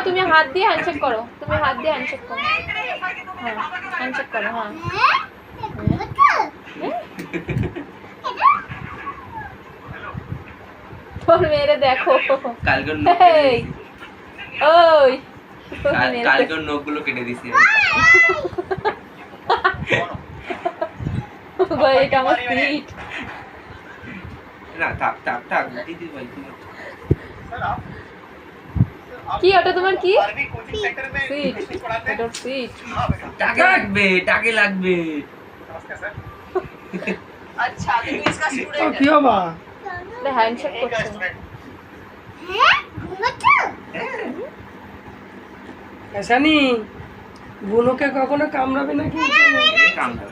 তুমি হাত দিয়ে হ্যান্ডশেক করো, তুমি হাত দিয়ে হ্যান্ডশেক করো। হ্যাঁ হ্যান্ডশেক করো। হ্যাঁ তোর মেরে দেখো ওই কালকে নখগুলো কেটে দিছি। এটা আমার সিট না, থাক থাক থাক দিদি ভাই। কি ওটা তোমার কি সিট? এটা সিট। টাকে লাগবে, টাকে লাগবে। अच्छा तो तू इसका स्टूडेंट কি বাবা ले हैंडशेक করছে। ऐसा नहीं बुनो के कखनो कामড়াবে নাকি? কামড়াবে।